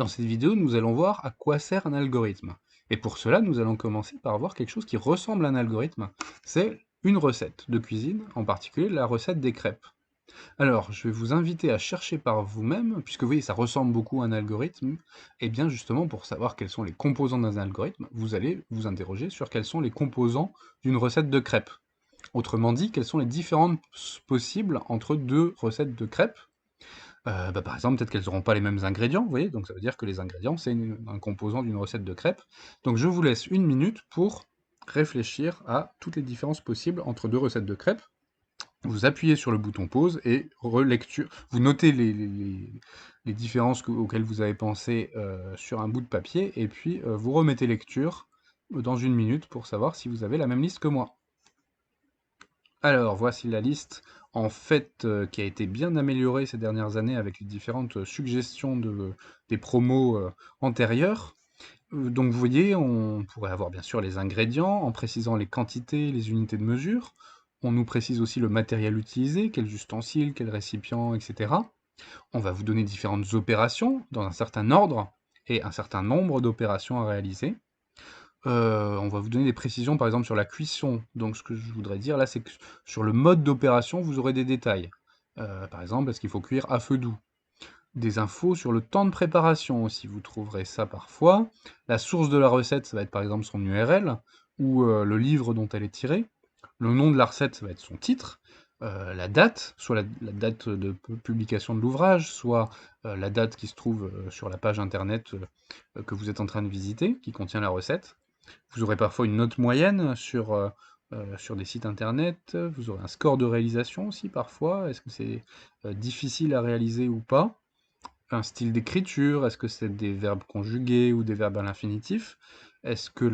Dans cette vidéo, nous allons voir à quoi sert un algorithme. Et pour cela, nous allons commencer par voir quelque chose qui ressemble à un algorithme. C'est une recette de cuisine, en particulier la recette des crêpes. Alors, je vais vous inviter à chercher par vous-même, puisque vous voyez, ça ressemble beaucoup à un algorithme, et bien justement, pour savoir quels sont les composants d'un algorithme, vous allez vous interroger sur quels sont les composants d'une recette de crêpes. Autrement dit, quelles sont les différences possibles entre deux recettes de crêpes. Par exemple, peut-être qu'elles n'auront pas les mêmes ingrédients, vous voyez? Donc ça veut dire que les ingrédients, c'est un composant d'une recette de crêpes. Donc je vous laisse une minute pour réfléchir à toutes les différences possibles entre deux recettes de crêpes. Vous appuyez sur le bouton pause et relecture. Vous notez les différences auxquelles vous avez pensé sur un bout de papier, et puis vous remettez lecture dans une minute pour savoir si vous avez la même liste que moi. Alors, voici la liste, en fait, qui a été bien améliorée ces dernières années avec les différentes suggestions des promos antérieures. Donc vous voyez, on pourrait avoir bien sûr les ingrédients, en précisant les quantités, les unités de mesure. On nous précise aussi le matériel utilisé, quels ustensiles, quels récipients, etc. On va vous donner différentes opérations dans un certain ordre et un certain nombre d'opérations à réaliser. On va vous donner des précisions, par exemple, sur la cuisson. Donc ce que je voudrais dire là, c'est que sur le mode d'opération, vous aurez des détails. Par exemple, est-ce qu'il faut cuire à feu doux? Des infos sur le temps de préparation aussi, vous trouverez ça parfois. La source de la recette, ça va être par exemple son URL, ou le livre dont elle est tirée. Le nom de la recette, ça va être son titre. La date, soit la date de publication de l'ouvrage, soit la date qui se trouve sur la page internet que vous êtes en train de visiter, qui contient la recette. Vous aurez parfois une note moyenne sur des sites internet, vous aurez un score de réalisation aussi parfois, est-ce que c'est difficile à réaliser ou pas? Un style d'écriture, est-ce que c'est des verbes conjugués ou des verbes à l'infinitif? Est-ce que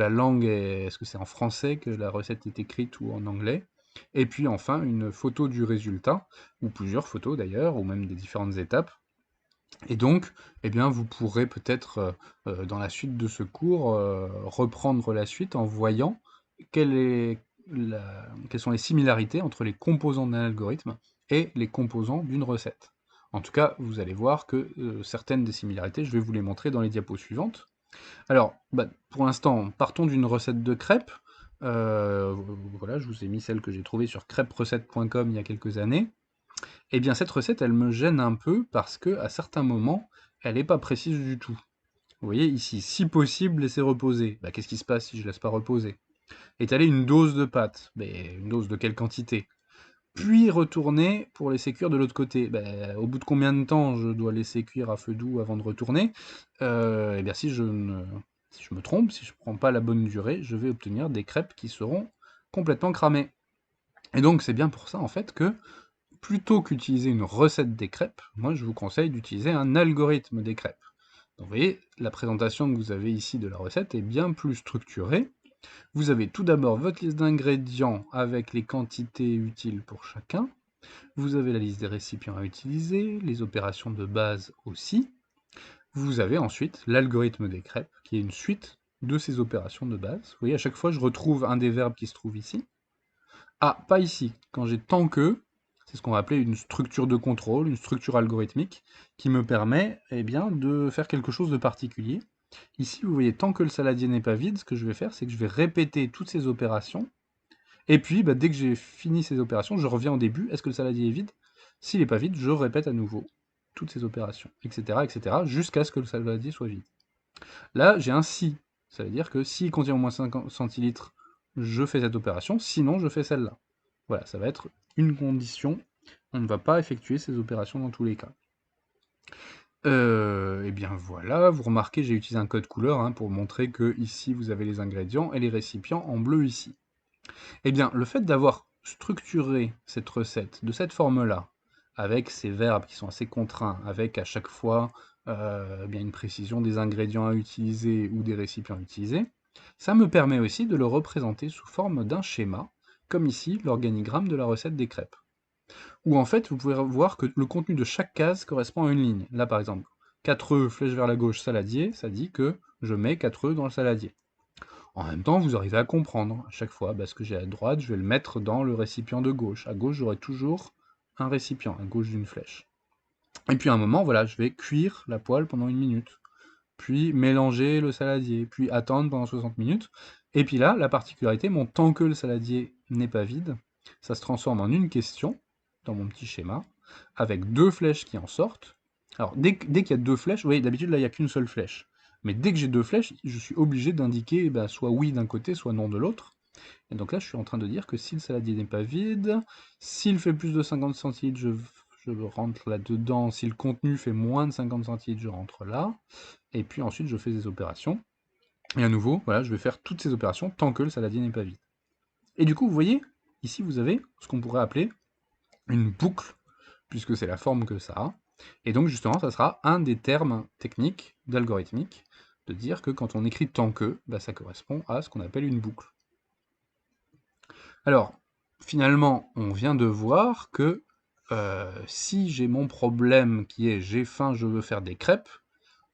c'est en français que la recette est écrite ou en anglais? Et puis enfin, une photo du résultat, ou plusieurs photos d'ailleurs, ou même des différentes étapes. Et donc, eh bien, vous pourrez peut-être, dans la suite de ce cours, reprendre la suite en voyant quelle est quelles sont les similarités entre les composants d'un algorithme et les composants d'une recette. En tout cas, vous allez voir que certaines des similarités, je vais vous les montrer dans les diapos suivantes. Alors, pour l'instant, partons d'une recette de crêpes. Voilà, je vous ai mis celle que j'ai trouvée sur crêperecette.com il y a quelques années. Eh bien, cette recette, elle me gêne un peu parce que, à certains moments, elle n'est pas précise du tout. Vous voyez ici, si possible, laisser reposer. Qu'est-ce qui se passe si je laisse pas reposer? Étaler une dose de pâte. Une dose de quelle quantité? Puis retourner pour laisser cuire de l'autre côté. Au bout de combien de temps je dois laisser cuire à feu doux avant de retourner? Eh bien, si je me trompe, si je ne prends pas la bonne durée, je vais obtenir des crêpes qui seront complètement cramées. Et donc, c'est bien pour ça, en fait, que plutôt qu'utiliser une recette des crêpes, moi je vous conseille d'utiliser un algorithme des crêpes. Donc vous voyez, la présentation que vous avez ici de la recette est bien plus structurée. Vous avez tout d'abord votre liste d'ingrédients avec les quantités utiles pour chacun. Vous avez la liste des récipients à utiliser, les opérations de base aussi. Vous avez ensuite l'algorithme des crêpes, qui est une suite de ces opérations de base. Vous voyez, à chaque fois, je retrouve un des verbes qui se trouve ici. Ah, pas ici. Quand j'ai tant que, c'est ce qu'on va appeler une structure de contrôle, une structure algorithmique, qui me permet bien, de faire quelque chose de particulier. Ici, vous voyez, tant que le saladier n'est pas vide, ce que je vais faire, c'est que je vais répéter toutes ces opérations, et puis dès que j'ai fini ces opérations, je reviens au début, est-ce que le saladier est vide? S'il n'est pas vide, je répète à nouveau toutes ces opérations, etc., jusqu'à ce que le saladier soit vide. Là, j'ai un si, ça veut dire que s'il contient au moins 50 centilitres, je fais cette opération, sinon je fais celle-là. Voilà, ça va être une condition. On ne va pas effectuer ces opérations dans tous les cas. Et bien voilà, vous remarquez, j'ai utilisé un code couleur pour montrer que ici vous avez les ingrédients et les récipients en bleu ici. Eh bien, le fait d'avoir structuré cette recette de cette forme-là, avec ces verbes qui sont assez contraints, avec à chaque fois bien une précision des ingrédients à utiliser ou des récipients à utiliser, ça me permet aussi de le représenter sous forme d'un schéma, comme ici l'organigramme de la recette des crêpes. Où en fait, vous pouvez voir que le contenu de chaque case correspond à une ligne. Là, par exemple, 4 œufs, flèche vers la gauche, saladier, ça dit que je mets 4 œufs dans le saladier. En même temps, vous arrivez à comprendre à chaque fois, ce que j'ai à droite, je vais le mettre dans le récipient de gauche. À gauche, j'aurai toujours un récipient, à gauche d'une flèche. Et puis à un moment, voilà, je vais cuire la poêle pendant 1 minute. puis mélanger le saladier, puis attendre pendant 60 minutes. Et puis là, la particularité, tant que le saladier n'est pas vide, ça se transforme en une question, dans mon petit schéma, avec 2 flèches qui en sortent. Alors, dès qu'il y a 2 flèches, oui, d'habitude, là, il n'y a qu'une seule flèche. Mais dès que j'ai 2 flèches, je suis obligé d'indiquer soit oui d'un côté, soit non de l'autre. Et donc là, je suis en train de dire que si le saladier n'est pas vide, s'il fait plus de 50 centilitres, je rentre là-dedans. Si le contenu fait moins de 50 centilitres, je rentre là. Et puis ensuite, je fais des opérations. Et à nouveau, voilà, je vais faire toutes ces opérations tant que le saladier n'est pas vide. Et du coup, vous voyez, ici, vous avez ce qu'on pourrait appeler une boucle, puisque c'est la forme que ça a. Et donc, justement, ça sera un des termes techniques d'algorithmique, de dire que quand on écrit tant que, ça correspond à ce qu'on appelle une boucle. Alors, finalement, on vient de voir que si j'ai mon problème qui est j'ai faim, je veux faire des crêpes,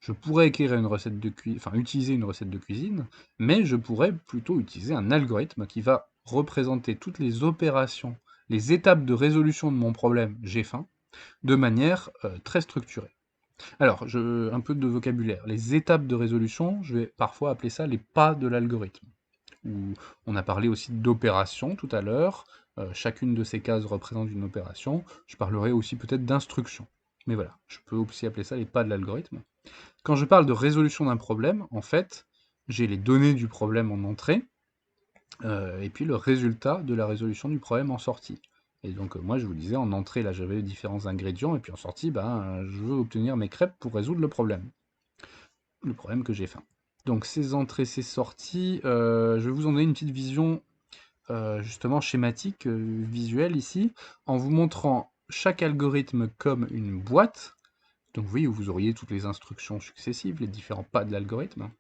je pourrais écrire une recette de utiliser une recette de cuisine, mais je pourrais plutôt utiliser un algorithme qui va représenter toutes les opérations, les étapes de résolution de mon problème j'ai faim, de manière très structurée. Alors, un peu de vocabulaire. Les étapes de résolution, je vais parfois appeler ça les pas de l'algorithme. On a parlé aussi d'opérations tout à l'heure. Chacune de ces cases représente une opération. Je parlerai aussi peut-être d'instruction. Mais voilà, je peux aussi appeler ça les pas de l'algorithme. Quand je parle de résolution d'un problème, en fait, j'ai les données du problème en entrée, et puis le résultat de la résolution du problème en sortie. Et donc moi je vous disais, en entrée, là j'avais différents ingrédients, et puis en sortie, je veux obtenir mes crêpes pour résoudre le problème que j'ai faim. Donc ces entrées, ces sorties, je vais vous en donner une petite vision justement schématique, visuelle ici, en vous montrant chaque algorithme comme une boîte. Donc vous voyez, où vous auriez toutes les instructions successives, les différents pas de l'algorithme.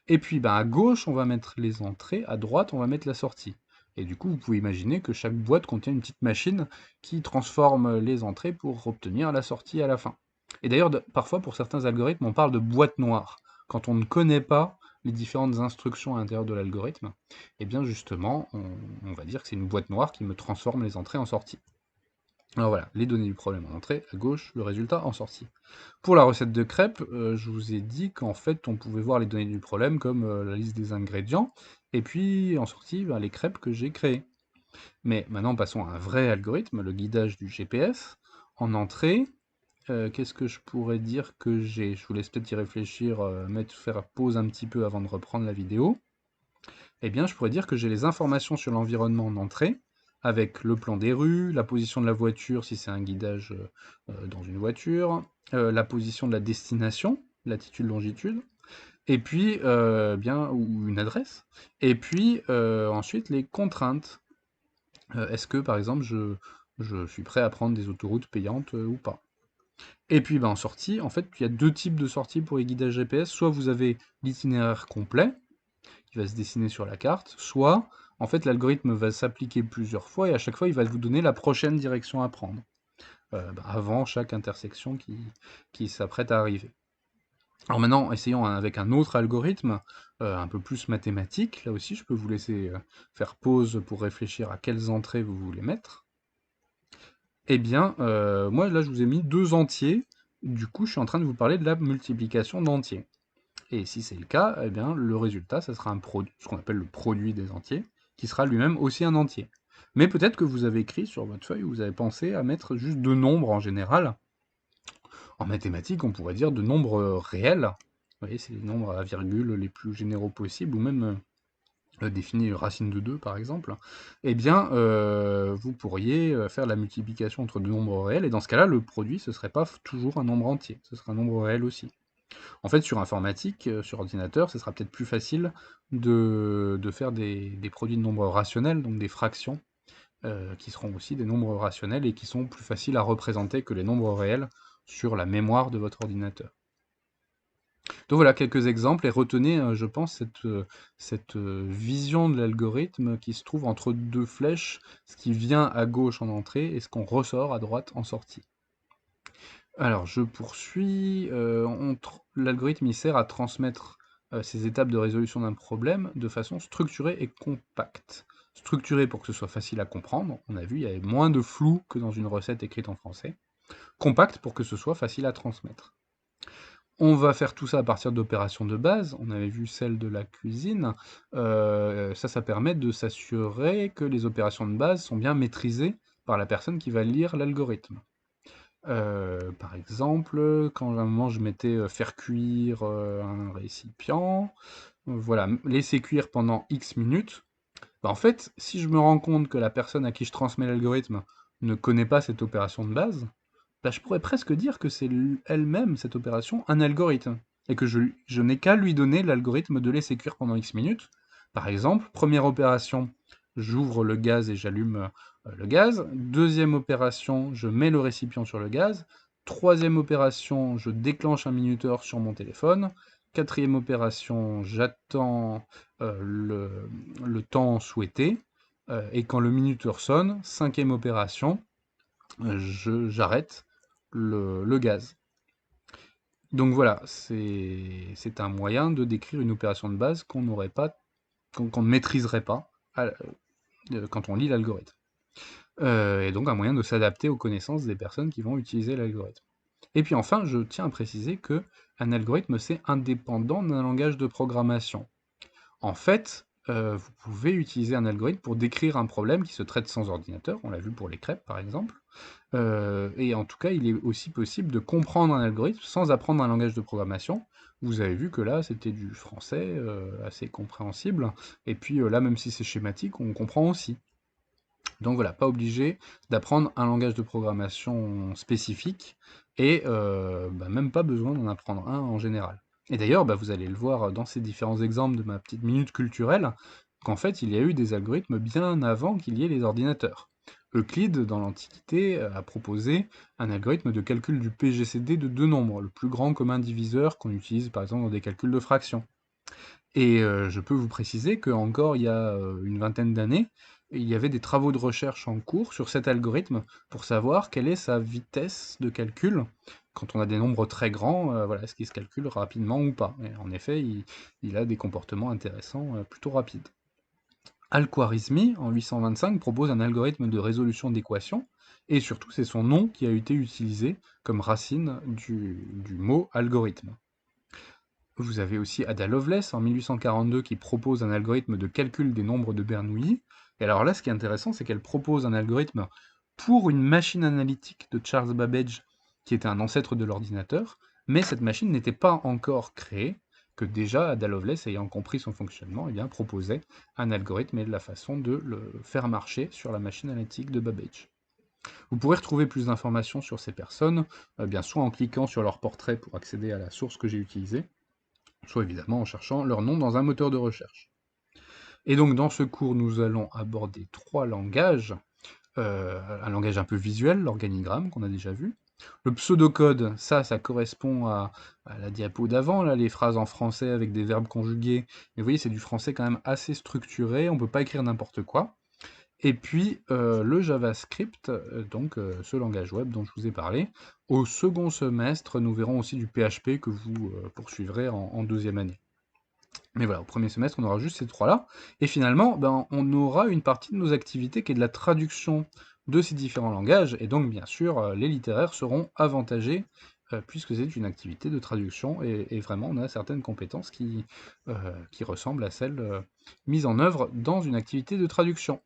Et puis à gauche, on va mettre les entrées, à droite, on va mettre la sortie. Et du coup, vous pouvez imaginer que chaque boîte contient une petite machine qui transforme les entrées pour obtenir la sortie à la fin. Et d'ailleurs, parfois, pour certains algorithmes, on parle de boîte noire. Quand on ne connaît pas les différentes instructions à l'intérieur de l'algorithme, et bien justement, on va dire que c'est une boîte noire qui me transforme les entrées en sortie. Alors voilà, les données du problème en entrée, à gauche, le résultat en sortie. Pour la recette de crêpes, je vous ai dit qu'en fait, on pouvait voir les données du problème comme la liste des ingrédients, et puis en sortie, les crêpes que j'ai créées. Mais maintenant, passons à un vrai algorithme, le guidage du GPS. En entrée, qu'est-ce que je pourrais dire que j'ai? Je vous laisse peut-être y réfléchir, faire pause un petit peu avant de reprendre la vidéo. Eh bien, je pourrais dire que j'ai les informations sur l'environnement en entrée, avec le plan des rues, la position de la voiture si c'est un guidage dans une voiture, la position de la destination, latitude, longitude, et puis ou une adresse, et puis ensuite les contraintes. Est-ce que par exemple je suis prêt à prendre des autoroutes payantes ou pas? Et puis en sortie, en fait, il y a deux types de sorties pour les guidages GPS. Soit vous avez l'itinéraire complet, qui va se dessiner sur la carte, soit en fait l'algorithme va s'appliquer plusieurs fois et à chaque fois il va vous donner la prochaine direction à prendre, avant chaque intersection qui s'apprête à arriver. Alors maintenant, essayons avec un autre algorithme, un peu plus mathématique. Là aussi, je peux vous laisser faire pause pour réfléchir à quelles entrées vous voulez mettre. Eh bien, moi là je vous ai mis 2 entiers, du coup je suis en train de vous parler de la multiplication d'entiers. Et si c'est le cas, eh bien, le résultat, ça sera ce qu'on appelle le produit des entiers, qui sera lui-même aussi un entier. Mais peut-être que vous avez écrit sur votre feuille, vous avez pensé à mettre juste 2 nombres en général. En mathématiques, on pourrait dire de nombres réels. Vous voyez, c'est les nombres à virgule les plus généraux possibles, ou même définir racine de 2 par exemple. Eh bien, vous pourriez faire la multiplication entre deux nombres réels, et dans ce cas-là, le produit, ce ne serait pas toujours un nombre entier, ce serait un nombre réel aussi. En fait, sur informatique, sur ordinateur, ce sera peut-être plus facile de faire des produits de nombres rationnels, donc des fractions, qui seront aussi des nombres rationnels et qui sont plus faciles à représenter que les nombres réels sur la mémoire de votre ordinateur. Donc voilà quelques exemples, et retenez, je pense, cette vision de l'algorithme qui se trouve entre deux flèches, ce qui vient à gauche en entrée et ce qu'on ressort à droite en sortie. Alors, je poursuis. L'algorithme il sert à transmettre ces étapes de résolution d'un problème de façon structurée et compacte. Structurée pour que ce soit facile à comprendre. On a vu, il y avait moins de flou que dans une recette écrite en français. Compacte pour que ce soit facile à transmettre. On va faire tout ça à partir d'opérations de base. On avait vu celle de la cuisine. Ça permet de s'assurer que les opérations de base sont bien maîtrisées par la personne qui va lire l'algorithme. Par exemple, quand à un moment je mettais faire cuire un récipient, voilà, laisser cuire pendant X minutes, bah, en fait, si je me rends compte que la personne à qui je transmets l'algorithme ne connaît pas cette opération de base, bah, je pourrais presque dire que c'est elle-même, cette opération, un algorithme. Et que je n'ai qu'à lui donner l'algorithme de laisser cuire pendant X minutes. Par exemple, première opération, j'ouvre le gaz et j'allume le gaz. Deuxième opération, je mets le récipient sur le gaz. Troisième opération, je déclenche un minuteur sur mon téléphone. Quatrième opération, j'attends le temps souhaité. Et quand le minuteur sonne, cinquième opération, j'arrête le gaz. Donc voilà, c'est un moyen de décrire une opération de base qu'on n'aurait pas, qu'on ne maîtriserait pas quand on lit l'algorithme. Et donc un moyen de s'adapter aux connaissances des personnes qui vont utiliser l'algorithme. Et puis enfin, je tiens à préciser que un algorithme, c'est indépendant d'un langage de programmation. En fait, vous pouvez utiliser un algorithme pour décrire un problème qui se traite sans ordinateur, on l'a vu pour les crêpes par exemple, et en tout cas, il est aussi possible de comprendre un algorithme sans apprendre un langage de programmation. Vous avez vu que là, c'était du français assez compréhensible, et puis là, même si c'est schématique, on comprend aussi. Donc voilà, pas obligé d'apprendre un langage de programmation spécifique, et même pas besoin d'en apprendre un en général. Et d'ailleurs, vous allez le voir dans ces différents exemples de ma petite minute culturelle, qu'en fait, il y a eu des algorithmes bien avant qu'il y ait les ordinateurs. Euclide, dans l'Antiquité, a proposé un algorithme de calcul du PGCD de deux nombres, le plus grand commun diviseur qu'on utilise par exemple dans des calculs de fractions. Et je peux vous préciser qu'encore il y a une vingtaine d'années, il y avait des travaux de recherche en cours sur cet algorithme pour savoir quelle est sa vitesse de calcul quand on a des nombres très grands, voilà, est-ce qu'il se calcule rapidement ou pas? Et en effet, il a des comportements intéressants, plutôt rapides. Al-Khwarizmi, en 825, propose un algorithme de résolution d'équations, et surtout c'est son nom qui a été utilisé comme racine du mot algorithme. Vous avez aussi Ada Lovelace en 1842 qui propose un algorithme de calcul des nombres de Bernoulli. Et alors là, ce qui est intéressant, c'est qu'elle propose un algorithme pour une machine analytique de Charles Babbage, qui était un ancêtre de l'ordinateur, mais cette machine n'était pas encore créée, que déjà Ada Lovelace, ayant compris son fonctionnement, proposait un algorithme et la façon de le faire marcher sur la machine analytique de Babbage. Vous pourrez retrouver plus d'informations sur ces personnes, bien soit en cliquant sur leur portrait pour accéder à la source que j'ai utilisée, soit évidemment en cherchant leur nom dans un moteur de recherche. Et donc dans ce cours, nous allons aborder trois langages. Un langage un peu visuel, l'organigramme, qu'on a déjà vu. Le pseudocode, ça correspond à la diapo d'avant, là, les phrases en français avec des verbes conjugués. Mais vous voyez, c'est du français quand même assez structuré, on ne peut pas écrire n'importe quoi. Et puis le JavaScript, ce langage web dont je vous ai parlé. Au second semestre, nous verrons aussi du PHP que vous poursuivrez en deuxième année. Mais voilà, au premier semestre, on aura juste ces trois-là. Et finalement, on aura une partie de nos activités qui est de la traduction de ces différents langages. Et donc, bien sûr, les littéraires seront avantagés puisque c'est une activité de traduction. Et vraiment, on a certaines compétences qui ressemblent à celles mises en œuvre dans une activité de traduction.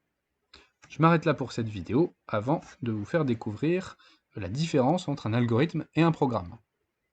Je m'arrête là pour cette vidéo avant de vous faire découvrir la différence entre un algorithme et un programme.